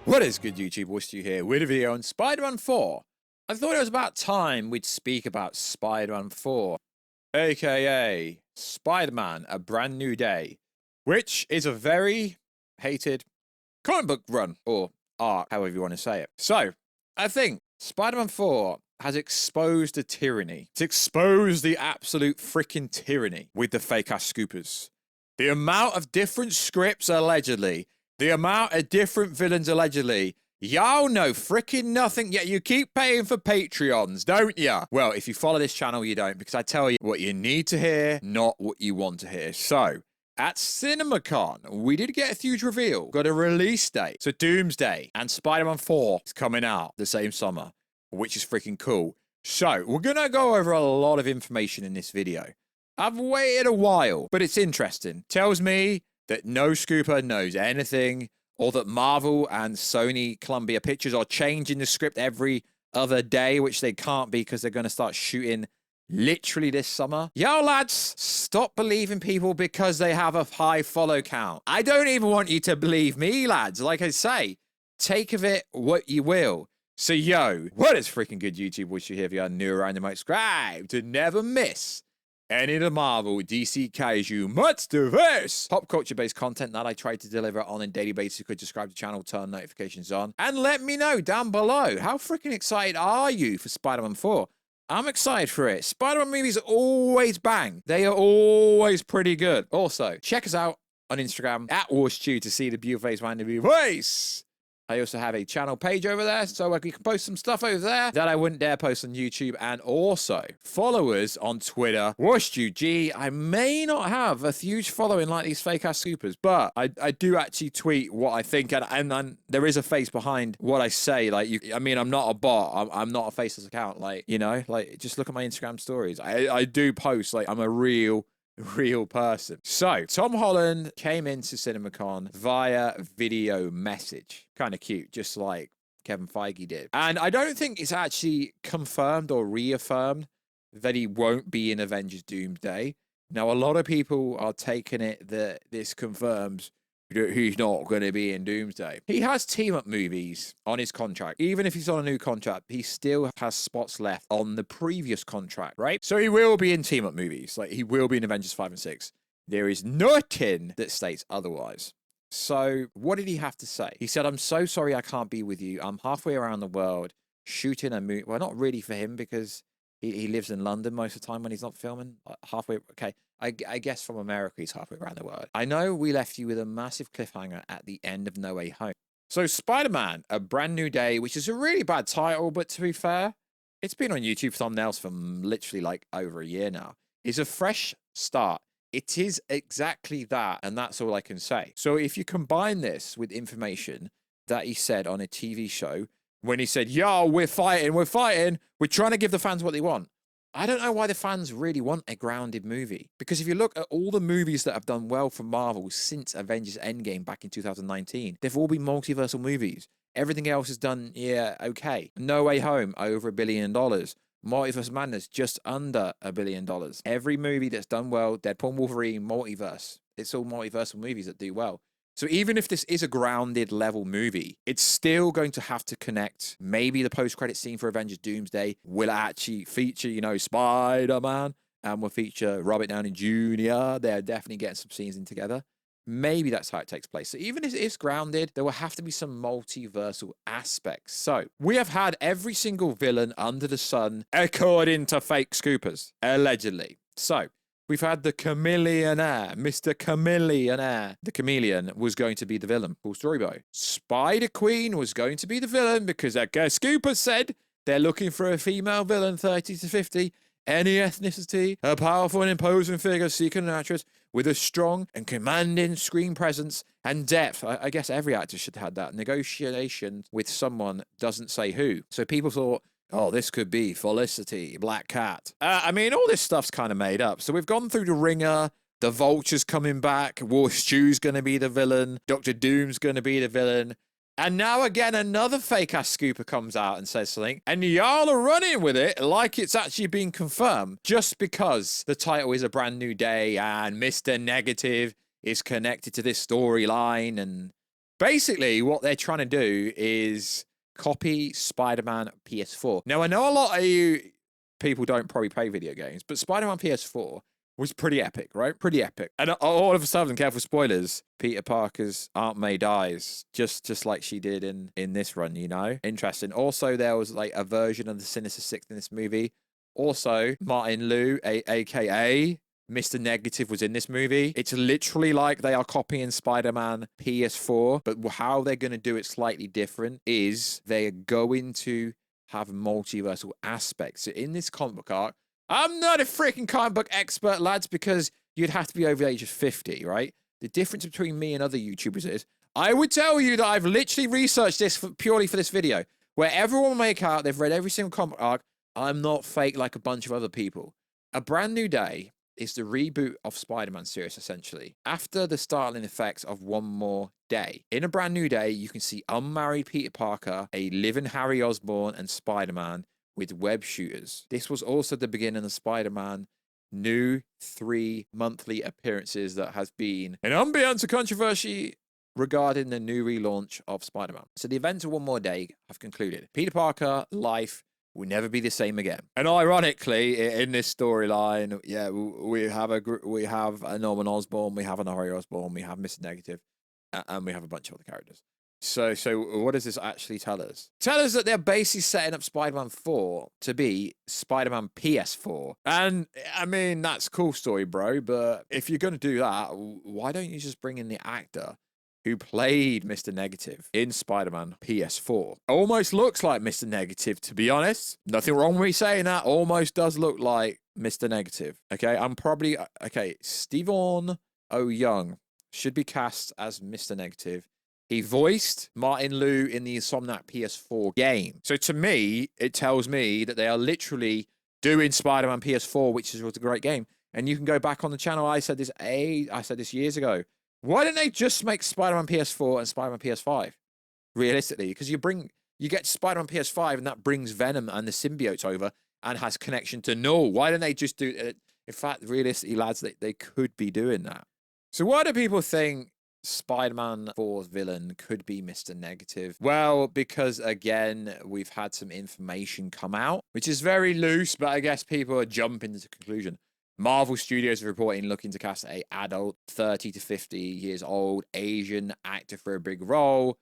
What is good, YouTube? Warstu here with a video on Spider-Man 4. I thought it was about time we'd speak about Spider-Man 4, aka Spider-Man: A Brand New Day, which is a very hated comic book run, or arc, however you want to say it. So, I think Spider-Man 4 has exposed the tyranny. It's exposed the absolute freaking tyranny with the fake-ass scoopers. The amount of different scripts, allegedly, the amount of different villains, allegedly. Y'all know freaking nothing, yet you keep paying for Patreons, don't ya? Well, if you follow this channel, you don't, because I tell you what you need to hear, not what you want to hear. So, at CinemaCon, we did get a huge reveal. Got a release date. So Doomsday and Spider-Man 4 is coming out the same summer, which is freaking cool. So, we're gonna go over a lot of information in this video. I've waited a while, but it's interesting. Tells me that no scooper knows anything, or that Marvel and Sony Columbia Pictures are changing the script every other day, which they can't be because they're going to start shooting literally this summer. Yo, lads, stop believing people because they have a high follow count. I don't even want you to believe me, lads. Like I say, take of it what you will. So, yo, what is freaking good, YouTube? Wish you here if you are new around, you might subscribe to never miss any of the Marvel, DC, Kaiju, Multiverse, pop culture-based content that I try to deliver on a daily basis. You could subscribe to the channel, turn notifications on, and let me know down below, how freaking excited are you for Spider-Man 4? I'm excited for it. Spider-Man movies always bang. They are always pretty good. Also, check us out on Instagram, at Warstu, to see the beautiful face behind the beautiful face. I also have a channel page over there, so you can post some stuff over there that I wouldn't dare post on YouTube. And also, followers on Twitter, WarstuG. I may not have a huge following like these fake-ass scoopers, but I do actually tweet what I think, and there is a face behind what I say. Like, I mean, I'm not a bot. I'm not a faceless account. Like, you know, like, just look at my Instagram stories. I do post, like, I'm a real person. So, Tom Holland came into CinemaCon via video message. Kind of cute, just like Kevin Feige did. And I don't think it's actually confirmed or reaffirmed that he won't be in Avengers Doomsday. Now, a lot of people are taking it that this confirms that he's not going to be in Doomsday. He has team-up movies on his contract. Even if he's on a new contract, he still has spots left on the previous contract, right? So he will be in team-up movies. Like, he will be in Avengers 5 and 6. There is nothing that states otherwise. So what did he have to say? He said, "I'm so sorry I can't be with you. I'm halfway around the world shooting a movie." Well, not really for him, because he lives in London most of the time when he's not filming. Halfway, okay. I guess from America, he's halfway around the world. "I know we left you with a massive cliffhanger at the end of No Way Home." So Spider-Man: A Brand New Day, which is a really bad title, but to be fair, it's been on YouTube thumbnails for literally like over a year now. It's a fresh start. It is exactly that, and that's all I can say. So if you combine this with information that he said on a TV show, when he said, "Yo, we're fighting, we're trying to give the fans what they want." I don't know why the fans really want a grounded movie. Because if you look at all the movies that have done well for Marvel since Avengers Endgame back in 2019, they've all been multiversal movies. Everything else is done, yeah, okay. No Way Home, over $1 billion. Multiverse Madness, just under $1 billion. Every movie that's done well, Deadpool, Wolverine, Multiverse, it's all multiversal movies that do well. So even if this is a grounded level movie, it's still going to have to connect. Maybe the post-credit scene for Avengers Doomsday will actually feature, you know, Spider-Man, and will feature Robert Downey Jr. They're definitely getting some scenes in together. Maybe that's how it takes place. So even if it is grounded, there will have to be some multiversal aspects. So we have had every single villain under the sun, according to fake scoopers, allegedly. So we've had the Chameleonaire, Mr. Chameleonaire. The Chameleon was going to be the villain, full story boy. Spider-Queen was going to be the villain because that scooper said they're looking for a female villain, 30 to 50, any ethnicity, a powerful and imposing figure seeking an actress with a strong and commanding screen presence and depth. I guess every actor should have that. Negotiation with someone, doesn't say who. So people thought, oh, this could be Felicity, Black Cat. I mean, all this stuff's kind of made up. So we've gone through the Ringer, the Vulture's coming back, Warstu's going to be the villain, Dr. Doom's going to be the villain. And now again, another fake-ass scooper comes out and says something, and y'all are running with it like it's actually been confirmed, just because the title is A Brand New Day and Mr. Negative is connected to this storyline, and Basically, what they're trying to do is copy Spider-Man PS4. Now, I know a lot of you people don't probably play video games, but Spider-Man PS4 was pretty epic, right? Pretty epic. And all of a sudden, careful spoilers, Peter Parker's Aunt May dies, just like she did in this run, you know? Interesting. Also, there was like a version of the Sinister Six in this movie. Also, Martin Liu, aka Mr. Negative, was in this movie. It's literally like they are copying Spider-Man PS4, but how they're going to do it slightly different is they're going to have multiversal aspects. So in this comic book arc, I'm not a freaking comic book expert, lads, because you'd have to be over the age of 50, right? The difference between me and other YouTubers is I would tell you that I've literally researched this purely for this video, where everyone will make out they've read every single comic arc. I'm not fake like a bunch of other people. A Brand New Day is the reboot of Spider-Man series, essentially, after the startling effects of One More Day. In A Brand New Day, you can see unmarried Peter Parker, a living Harry Osborn, and Spider-Man with web shooters. This was also the beginning of Spider-Man new 3 monthly appearances that has been an unbeknownst to controversy regarding the new relaunch of Spider-Man. So the events of One More Day have concluded. Peter Parker life will never be the same again. And ironically, in this storyline, yeah, we have a Norman Osborn, we have an Harry Osborn, we have Mr. Negative, and we have a bunch of other characters. So what does this actually tell us? Tell us that they're basically setting up Spider-Man 4 to be Spider-Man PS4. And, I mean, that's a cool story, bro, but if you're going to do that, why don't you just bring in the actor who played Mr. Negative in Spider-Man PS4? Almost looks like Mr. Negative, to be honest. Nothing wrong with me saying that. Almost does look like Mr. Negative. Okay, Stephen O. Young should be cast as Mr. Negative. He voiced Martin Liu in the Insomniac PS4 game. So to me, it tells me that they are literally doing Spider-Man PS4, which was a great game. And you can go back on the channel. I said this years ago. Why don't they just make Spider-Man PS4 and Spider-Man PS5? Realistically, because you get Spider-Man PS5 and that brings Venom and the symbiotes over and has connection to KNULL. Why don't they just do it? In fact, realistically, lads, they could be doing that. So why do people think Spider-Man 4's villain could be Mr. Negative? Well, because again, we've had some information come out, which is very loose, but I guess people are jumping to the conclusion. Marvel Studios are reporting looking to cast a adult, 30 to 50 years old, Asian actor for a big role.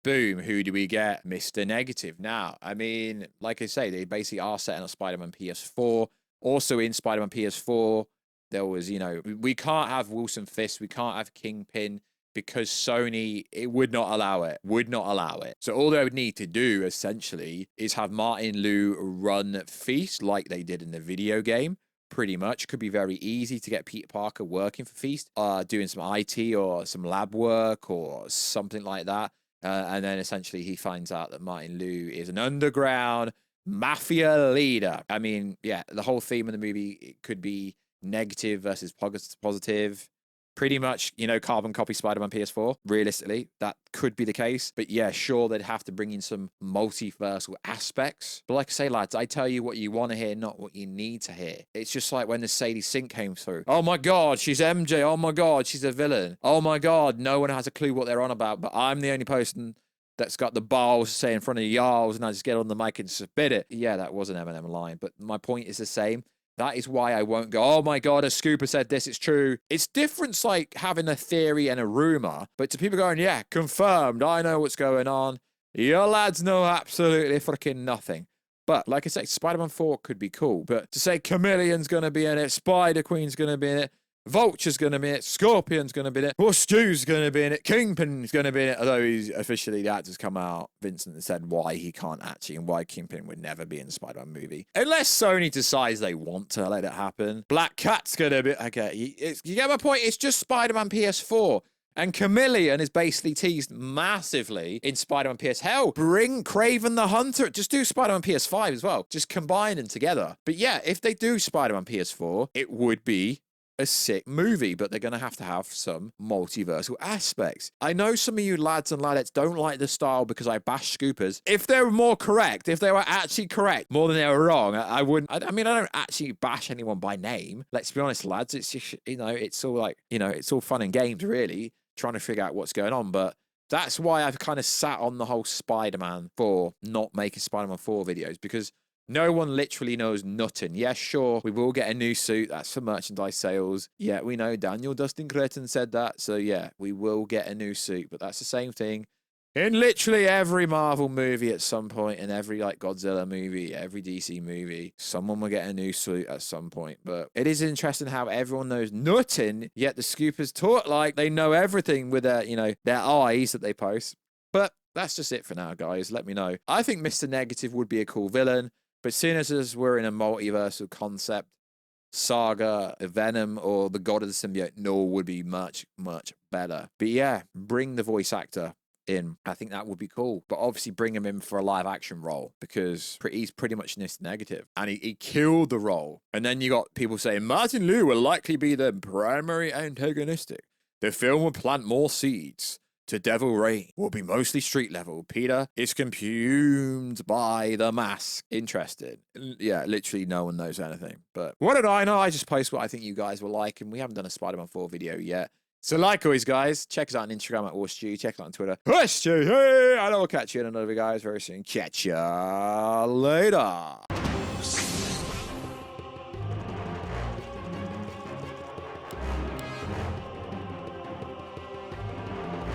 Boom, who do we get? Mr. Negative. Now, I mean, like I say, they basically are setting up Spider-Man PS4. Also in Spider-Man PS4, there was, we can't have Wilson Fisk, we can't have Kingpin, because Sony, it would not allow it. So all they would need to do, essentially, is have Martin Liu run Feast like they did in the video game. Pretty much. Could be very easy to get Peter Parker working for Feast, doing some IT or some lab work or something like that. And then essentially he finds out that Martin Liu is an underground mafia leader. I mean, yeah, the whole theme of the movie, it could be negative versus positive. Pretty much, carbon copy Spider-Man PS4. Realistically, that could be the case. But yeah, sure, they'd have to bring in some multiversal aspects. But like I say, lads, I tell you what you want to hear, not what you need to hear. It's just like when the Sadie Sink came through. Oh my God, she's MJ. Oh my God, she's a villain. Oh my God, no one has a clue what they're on about. But I'm the only person that's got the balls to say in front of the Yarls, and I just get on the mic and spit it. Yeah, that was an Eminem line. But my point is the same. That is why I won't go, oh my God, a scooper said this, it's true. It's different, like having a theory and a rumor, but to people going, yeah, confirmed, I know what's going on. Your lads know absolutely freaking nothing. But like I say, Spider-Man 4 could be cool, but to say Chameleon's going to be in it, Spider-Queen's going to be in it, Vulture's going to be in it, Scorpion's going to be in it, Warstu's going to be in it, Kingpin's going to be in it, although he's officially, the actor's come out, Vincent, and said why he can't actually, and why Kingpin would never be in the Spider-Man movie. Unless Sony decides they want to let it happen. Black Cat's going to be, okay, you get my point? It's just Spider-Man PS4. And Chameleon is basically teased massively in Spider-Man PS. Hell, bring Kraven the Hunter. Just do Spider-Man PS5 as well. Just combine them together. But yeah, if they do Spider-Man PS4, it would be a sick movie, but they're going to have some multiversal aspects. I know some of you lads and ladettes don't like the style because I bash scoopers. If they were more correct, if they were actually correct more than they were wrong, I wouldn't. I mean, I don't actually bash anyone by name. Let's be honest, lads. It's just, it's all like, it's all fun and games, really, trying to figure out what's going on. But That's why I've kind of sat on the whole Spider-Man for not making Spider-Man 4 videos, because no one literally knows nothing. Yeah, sure, we will get a new suit. That's for merchandise sales. Yeah, we know Daniel Dustin Cretton said that. So yeah, we will get a new suit, but that's the same thing in literally every Marvel movie at some point, in every like Godzilla movie, every DC movie, someone will get a new suit at some point. But it is interesting how everyone knows nothing, yet the scoopers talk like they know everything with their, you know, their eyes that they post. But that's just it for now, guys. Let me know. I think Mr. Negative would be a cool villain, but seeing as we're in a multiversal concept, Saga, Venom, or the God of the Symbiote, Knull would be much, much better. But yeah, bring the voice actor in. I think that would be cool. But obviously bring him in for a live action role, because he's pretty much Mr. Negative. And he killed the role. And then you got people saying Martin Liu will likely be the primary antagonistic. The film will plant more seeds to Devil Rain, will be mostly street level. Peter is consumed by the mask. Interested. Yeah, literally no one knows anything. But what did I know? I just post what I think you guys will like, and we haven't done a Spider-Man 4 video yet. So like always, guys, check us out on Instagram at Warstu. Check us out on Twitter. Warstu, hey! And I will catch you in another video, guys, very soon. Catch ya later.